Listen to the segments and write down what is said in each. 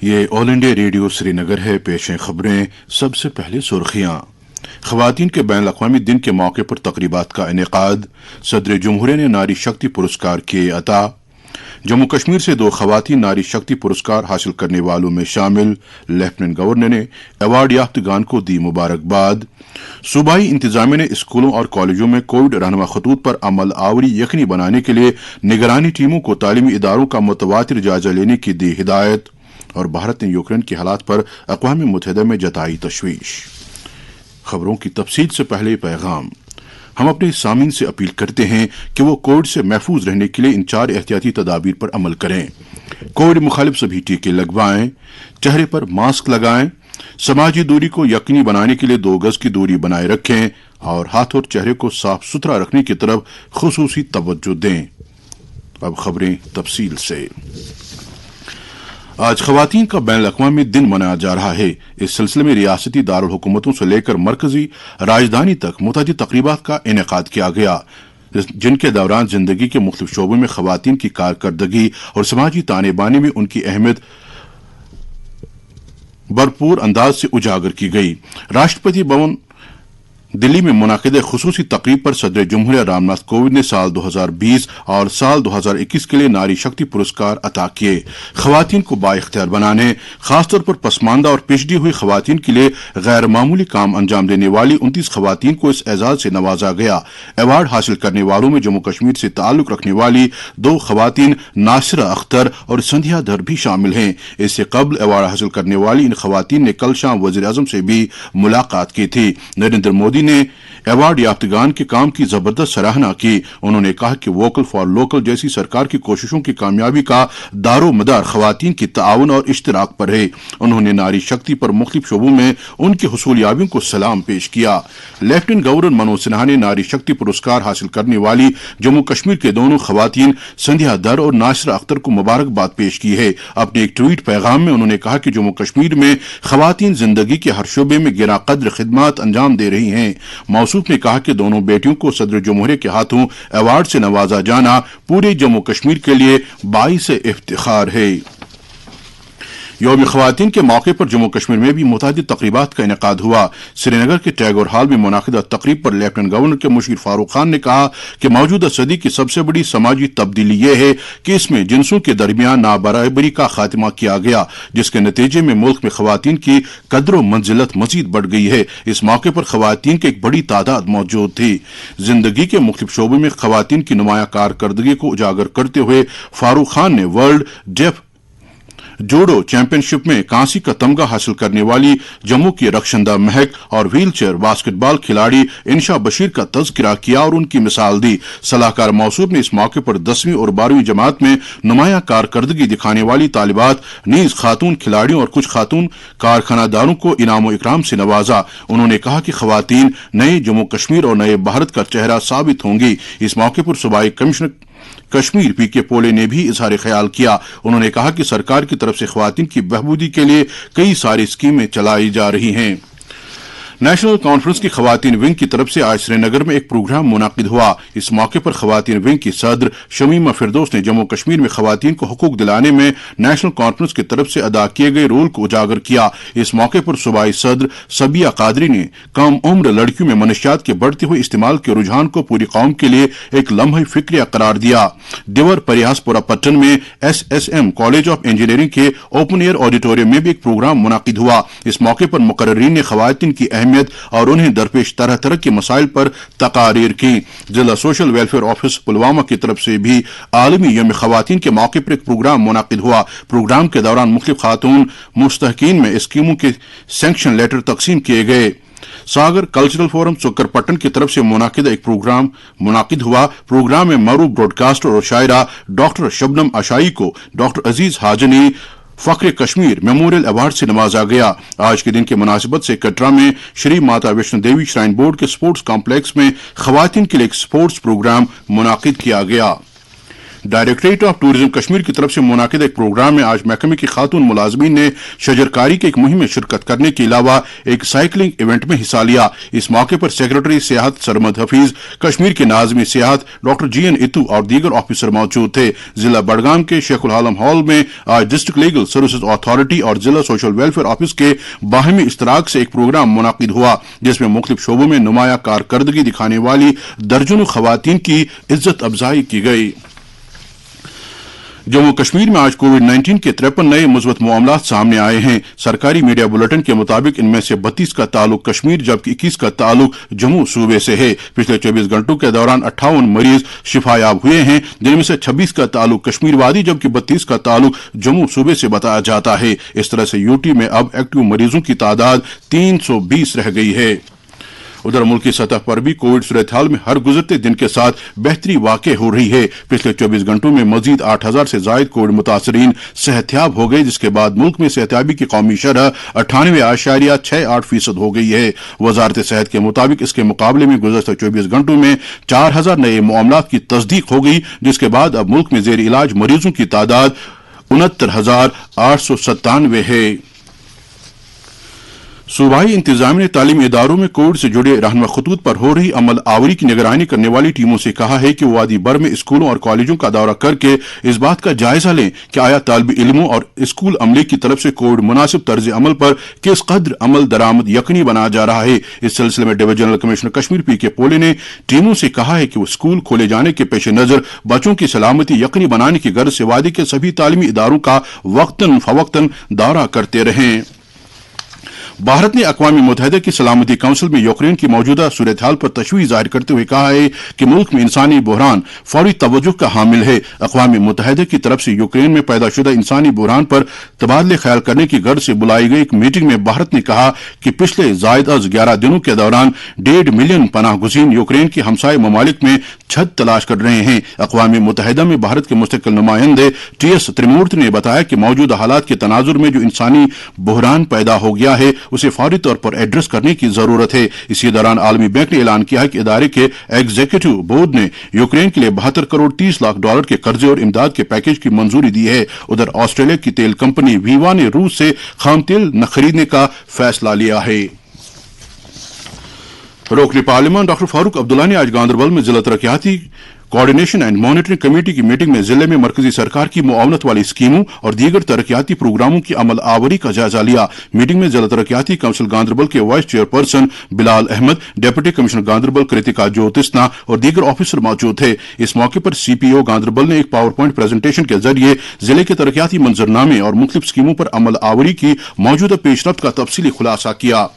یہ آل India radio سری نگر ہے. پیش ہیں خبریں. سب سے پہلے سرخیاں. خواتین کے بین الاقوامی دن کے موقع پر تقریبات کا انعقاد. صدر جمہوریہ نے ناری شکتی پرسکار کیے عطا. جموں کشمیر سے 2 خواتین ناری شکتی پرسکار حاصل کرنے والوں میں شامل. لیفٹیننٹ گورنر نے ایوارڈ یافتگان کو دی مبارکباد. صوبائی انتظامیہ نے اسکولوں اور کالجوں میں کووڈ رہنما خطوط پر عمل آوری یقینی بنانے کے لیے نگرانی ٹیموں کو تعلیمی اداروں کا متواتر جائزہ لینے کی دی ہدایت. اور بھارت نے یوکرین کے حالات پر اقوام متحدہ میں جتائی تشویش. خبروں کی تفصیل سے پہلے پیغام. ہم اپنے سامعین سے اپیل کرتے ہیں کہ وہ کووڈ سے محفوظ رہنے کے لیے ان 4 احتیاطی تدابیر پر عمل کریں. کووڈ مخالف سبھی ٹیکے لگوائیں، چہرے پر ماسک لگائیں، سماجی دوری کو یقینی بنانے کے لیے 2 گز کی دوری بنائے رکھیں اور ہاتھ اور چہرے کو صاف ستھرا رکھنے کی طرف خصوصی توجہ دیں. اب خبریں تفصیل سے. آج خواتین کا بین الاقوامی دن منایا جا رہا ہے. اس سلسلے میں ریاستی دارالحکومتوں سے لے کر مرکزی راجدھانی تک متعدد تقریبات کا انعقاد کیا گیا، جن کے دوران زندگی کے مختلف شعبوں میں خواتین کی کارکردگی اور سماجی تانے بانے میں ان کی اہمیت بھرپور انداز سے اجاگر کی گئی. راشٹرپتی بھون دلی میں منعقدہ خصوصی تقریب پر صدر جمہوریہ رام ناتھ کووند نے سال 2020 اور سال 2021 کے لیے ناری شکتی پرسکار عطا کیے. خواتین کو بااختیار بنانے، خاص طور پر پسماندہ اور پچھڑی ہوئی خواتین کے لیے غیر معمولی کام انجام دینے والی 29 خواتین کو اس اعزاز سے نوازا گیا. ایوارڈ حاصل کرنے والوں میں جموں کشمیر سے تعلق رکھنے والی 2 خواتین ناصرہ اختر اور سندھیا دھر بھی شامل ہیں. اس سے قبل ایوارڈ حاصل کرنے والی ان خواتین نے کل شام وزیر اعظم سے بھی ملاقات کی تھی. نریندر مودی نے ایوارڈ یافتگان کے کام کی زبردست سراہنا کی. انہوں نے کہا کہ ووکل فار لوکل جیسی سرکار کی کوششوں کی کامیابی کا دار و مدار خواتین کی تعاون اور اشتراک پر ہے. انہوں نے ناری شکتی پر مختلف شعبوں میں ان کی حصولیابیوں کو سلام پیش کیا. لیفٹیننٹ گورنر منوج سنہا نے ناری شکتی پرسکار حاصل کرنے والی جموں کشمیر کے دونوں خواتین سندھیا در اور ناصرہ اختر کو مبارکباد پیش کی ہے. اپنے ایک ٹویٹ پیغام میں انہوں نے کہا کہ جموں کشمیر میں خواتین زندگی کے ہر شعبے میں گراں قدر خدمات انجام دے رہی ہیں. موصوف نے کہا کہ دونوں بیٹیوں کو صدر جمہوریہ کے ہاتھوں ایوارڈ سے نوازا جانا پورے جموں کشمیر کے لیے باعث افتخار ہے. یوم خواتین کے موقع پر جموں کشمیر میں بھی متعدد تقریبات کا انعقاد ہوا. سری نگر کے ٹیگور ہال میں منعقدہ تقریب پر لیفٹیننٹ گورنر کے مشیر فاروق خان نے کہا کہ موجودہ صدی کی سب سے بڑی سماجی تبدیلی یہ ہے کہ اس میں جنسوں کے درمیان نابرابری کا خاتمہ کیا گیا، جس کے نتیجے میں ملک میں خواتین کی قدر و منزلت مزید بڑھ گئی ہے. اس موقع پر خواتین کی ایک بڑی تعداد موجود تھی. زندگی کے مختلف شعبوں میں خواتین کی نمایاں کارکردگی کو اجاگر کرتے ہوئے فاروق خان نے ورلڈ ڈیف جوڈو چیمپئن شپ میں کانسی کا تمغہ حاصل کرنے والی جموں کی رخشندہ مہک اور ویل چیئر باسکٹ بال کھلاڑی انشا بشیر کا تذکرہ کیا اور ان کی مثال دی. صلاحکار موصوف نے اس موقع پر 10ویں اور 12ویں جماعت میں نمایاں کارکردگی دکھانے والی طالبات نیز خاتون کھلاڑیوں اور کچھ خاتون کارخانہ داروں کو انعام و اکرام سے نوازا. انہوں نے کہا کہ خواتین نئے جموں کشمیر اور نئے بھارت کا چہرہ ثابت ہوں گی. اس موقع پر صوبائی کمشنر کشمیر پی کے پولے نے بھی اظہار خیال کیا. انہوں نے کہا کہ سرکار کی طرف سے خواتین کی بہبودی کے لیے کئی ساری اسکیمیں چلائی جا رہی ہیں. نیشنل کانفرنس کی خواتین ونگ کی طرف سے آج سری نگر میں ایک پروگرام منعقد ہوا. اس موقع پر خواتین ونگ کی صدر شمیمہ فردوس نے جموں کشمیر میں خواتین کو حقوق دلانے میں نیشنل کانفرنس کی طرف سے ادا کیے گئے رول کو اجاگر کیا. اس موقع پر صوبائی صدر سبیہ قادری نے کم عمر لڑکیوں میں منشیات کے بڑھتے ہوئے استعمال کے رجحان کو پوری قوم کے لیے ایک لمحہ فکریہ قرار دیا. دیور پریاس پورہ پٹن میں SSM کالج آف انجینئرنگ کے اوپن ایئر آڈیٹوریم میں بھی ایک پروگرام منعقد ہوا. اس موقع پر مقررین نے خواتین کی اہمیت اور انہیں درپیش طرح طرح کے مسائل پر تقاریر کی. ضلع سوشل ویلفیئر آفس پلوامہ کی طرف سے بھی عالمی یوم خواتین کے موقع پر ایک پروگرام منعقد ہوا. پروگرام کے دوران مختلف خاتون مستحقین میں اسکیموں کے سینکشن لیٹر تقسیم کیے گئے. ساگر کلچرل فورم چکر پٹن کی طرف سے منعقدہ ایک پروگرام منعقد ہوا. پروگرام میں معروف براڈ کاسٹر اور شاعرہ ڈاکٹر شبنم اشائی کو ڈاکٹر عزیز حاجنی فخر کشمیر میموریل ایوارڈ سے نوازا گیا. آج کے دن کی مناسبت سے کٹرا میں شری ماتا ویشنو دیوی شرائن بورڈ کے سپورٹس کمپلیکس میں خواتین کے لیے ایک سپورٹس پروگرام منعقد کیا گیا. डायरेक्टरेट ऑफ टूरिज्म कश्मीर की तरफ से मुनाकिदा एक प्रोग्राम में आज महकमे की खातून मुलाजमीन ने शजरकारी की एक मुहिम में शिरकत करने के अलावा एक साइकिलिंग इवेंट में हिस्सा लिया। इस मौके पर सेक्रेटरी सियाहत सरमद हफीज, कश्मीर के नाज़िम सियाहत डॉक्टर GN इतू और दीगर ऑफिसर मौजूद थे। जिला बडगाम के शेख उल आलम हॉल में आज डिस्ट्रिक्ट लीगल सर्विसेज अथॉरिटी और जिला सोशल वेलफेयर ऑफिस के बाहमी इश्तराक से एक प्रोग्राम मुनाकिद हुआ, जिसमें मुख्तलिफ शोबों में नुमाया कारकर्दगी दिखाने वाली दर्जनों खवातीन की इज्जत अफजाई की गई। जम्मू कश्मीर में आज कोविड-19 के 53 नए मुस्बत मामलात सामने आए हैं। सरकारी मीडिया बुलेटिन के मुताबिक इनमें से 32 का ताल्लुक कश्मीर जबकि 21 का ताल्लुक जम्मू सूबे से है। पिछले 24 घंटों के दौरान 58 मरीज शिफायाब हुए हैं, जिनमें से 26 का ताल्लुक कश्मीर वादी जबकि 32 का ताल्लुक जम्मू सूबे से बताया जाता है। इस तरह से यूटी में अब एक्टिव मरीजों की तादाद 320 रह गई है। उधर मुल्क की सतह पर भी कोविड सूरत हाल में हर गुजरते दिन के साथ बेहतरी वाक़ई हो रही है। पिछले 24 घंटों में मजीद 8,000 से जायद कोविड मुतासरीन सेहतयाब हो गए, जिसके बाद मुल्क में सेहतयाबी की कौमी शरह 98.68% हो गई है। वजारत सेहत के मुताबिक इसके मुकाबले में गुज़श्ता 24 घंटों में 4,000 नए मामलात की तस्दीक हो गई, जिसके बाद अब मुल्क में जेर इलाज मरीजों की तादाद 69,897 है। सूबाई इंतजामिया ने तालीमी इदारों में कोविड से जुड़े रहनुमा खतूत पर हो रही अमल आवरी की निगरानी करने वाली टीमों से कहा है कि वादी भर में स्कूलों और कॉलेजों का दौरा करके इस बात का जायजा लें कि आया तालिब इल्मों और स्कूल अमले की तरफ से कोविड मुनासिब तर्ज अमल पर किस कदर अमल दरामद यकीनी बनाया जा रहा है। इस सिलसिले में डिवीजनल कमिश्नर कश्मीर PK पोले ने टीमों से कहा है कि वो स्कूल खोले जाने के पेश नजर बच्चों की सलामती यकीनी बनाने की गर्ज से वादी के सभी तालीमी इदारों का वक्तन फवक्तन दौरा करते रहें। भारत ने अक़वाम मुत्तहिदा की सलामती काउंसिल में यूक्रेन की मौजूदा सूरत हाल पर तशवीश जाहिर करते हुए कहा है कि मुल्क में इंसानी बहरान फौरी तवज्जो का हामिल है। अक़वाम मुत्तहिदा की तरफ से यूक्रेन में पैदा शुदा इंसानी बहरान पर तबादले ख्याल करने की गर्ज से बुलाई गई एक मीटिंग में भारत ने कहा कि पिछले जायद अज 11 दिनों के दौरान 1.5 मिलियन पनाह गुज़ीन यूक्रेन के हमसाय ममालिक में छत तलाश कर रहे हैं। अक़वाम मुत्तहिदा में भारत के मुस्तकिल नुमाइंदे TS त्रिमूर्ति ने बताया कि मौजूदा हालात के तनाजुर में जो इंसानी बहरान पैदा हो गया है उसे फौरी तौर पर एड्रेस करने की जरूरत है। इसी दौरान आलमी बैंक ने ऐलान किया है कि इदारे के एग्जीक्यूटिव बोर्ड ने यूक्रेन के लिए 72 करोड़ 30 लाख डॉलर के कर्जे और इमदाद के पैकेज की मंजूरी दी है। उधर ऑस्ट्रेलिया की तेल कंपनी वीवा ने रूस से खाम तेल न खरीदने का फैसला लिया है। रुकन पार्लियामान डॉक्टर फारूक अब्दुल्ला ने आज गांदरबल में जिला तरक्याती कोऑर्डिनेशन एंड मॉनिटरिंग कमेटी की मीटिंग में जिले में मरकजी सरकार की मुआवनत वाली स्कीमों और दीगर तरक्याती प्रोग्रामों की अमल आवरी का जायजा लिया। मीटिंग में जिला तरक्याती काउंसिल गांदरबल के vice chairperson Bilal Ahmad, deputy commissioner Ganderbal Kritika Jyotishna और दीगर ऑफिसर मौजूद थे। इस मौके पर CPO गांदरबल ने एक पावर पॉइंट प्रेजेंटेशन के जरिए जिले के तरक्याती मंजरनामे और मुख्तलिफ स्कीमों पर अमल आवरी की मौजूदा पेशरफ्त का तफसीली खुलासा किया।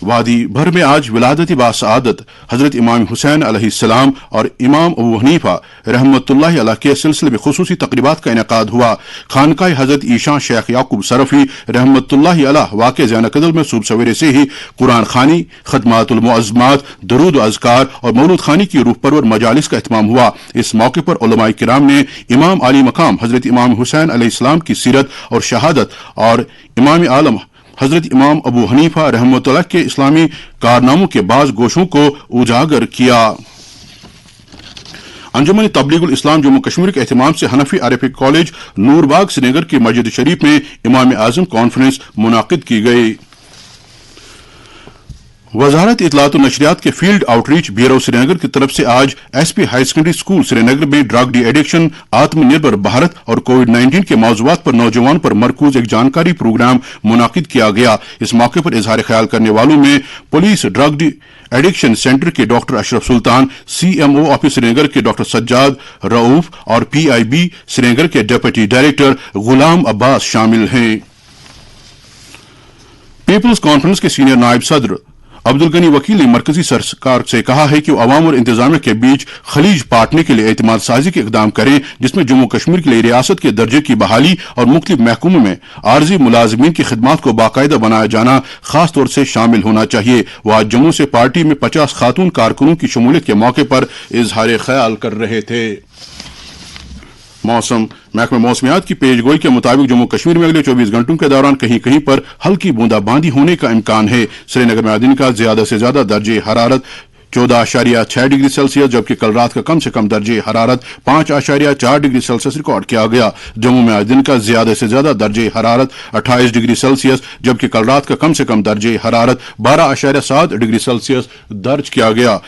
वादी भर में आज विलादत बासआदत हजरत इमाम हुसैन अलैहिस्सलाम और इमाम अबू हनीफा रहमतुल्लाहि अलैह के सिलसिले में खुसूसी तकरीबात का इनेकाद हुआ। खानकाह हजरत ईशा शेख याकूब सरफी रहमतुल्लाहि अलैह वाक़े ज़ैनकदल में सुबह सवेरे से ही कुरान खानी, खदमातुल मुअज़्ज़मात, दुरूद अज़कार और मौलूद खानी की रूह परवर मजालिस का एहतमाम हुआ। इस मौके पर उलमाए किराम ने इमाम आली मकाम हजरत इमाम हुसैन अलैहिस्सलाम की सीरत और शहादत और इमाम आलम हजरत इमाम अबू हनीफा रहमतुल्लाह के इस्लामी कारनामों के बाज़ गोशों को उजागर किया। अंजुमन तबलीगुल इस्लाम जम्मू कश्मीर के एहतमाम से हनफी अरबिक कॉलेज नूरबाग श्रीनगर की मस्जिद शरीफ में इमाम आज़म कॉन्फ्रेंस मुनाकिद की गई। वजारत इत्तलात और नशरियात के फील्ड आउटरीच ब्यूरो श्रीनगर की तरफ से आज SP high secondary school Srinagar में ड्रग डी एडिक्शन, आत्मनिर्भर भारत और कोविड-19 के मौज़ूआत पर नौजवान पर मरकूज एक जानकारी प्रोग्राम मुनाकिद किया गया। इस मौके पर इजहार ख्याल करने वालों में police drug de addiction centre के डॉक्टर अशरफ सुल्तान, CMO ऑफिस श्रीनगर के डॉक्टर सज्जाद रऊफ और PIB श्रीनगर के डिप्टी डायरेक्टर गुलाम अब्बास शामिल हैं। पीपल्स कॉन्फ्रेंस के सीनियर नायब सदर अब्दुल गनी वकील ने मरकजी सरकार से कहा है कि वो अवाम और इंतजामिया के बीच खलीज पाटने के लिए एतमाद साजी के इकदाम करें, जिसमें जम्मू कश्मीर के लिए रियासत के दर्जे की बहाली और मुख्तलिफ महकूमों में आर्जी मुलाजमीन की खिदमात को बाकायदा बनाया जाना खास तौर से शामिल होना चाहिए। वह आज जम्मू से पार्टी में 50 खातून कारकुनों की शमूलियत के मौके पर इजहार ख्याल कर रहे थे। मौसम महकमा मौसमियात की पेशगोई के मुताबिक जम्मू कश्मीर में अगले 24 घंटों के दौरान कहीं कहीं पर हल्की बूंदाबांदी होने का इम्कान है। श्रीनगर में दिन का ज्यादा से ज्यादा दर्जे हरारत 14.6 डिग्री सेल्सियस, जबकि कल रात का कम से कम दर्जे हरारत 5.4 डिग्री सेल्सियस रिकॉर्ड किया गया। जम्मू में आज दिन का ज्यादा से ज्यादा दर्जे हरारत 28 डिग्री सेल्सियस, जबकि कल रात का कम से कम दर्जे हरारत 12.7 डिग्री सेल्सियस दर्ज किया गया।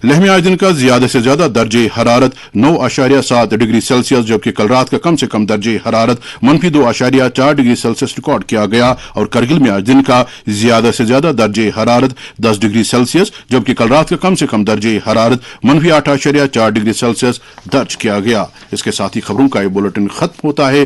लेह में आज दिन का ज्यादा से ज्यादा दर्जे हरारत 9.7 डिग्री सेल्सियस, जबकि कल रात का कम से कम दर्जे हरारत -2.4 डिग्री सेल्सियस रिकॉर्ड किया गया। और करगिल में आज दिन का ज्यादा से ज्यादा दर्जे हरारत 10 डिग्री सेल्सियस, जबकि कल रात का कम से कम दर्जे हरारत -8.4 डिग्री सेल्सियस दर्ज किया गया। इसके साथ ही खबरों का ये बुलेटिन खत्म होता है।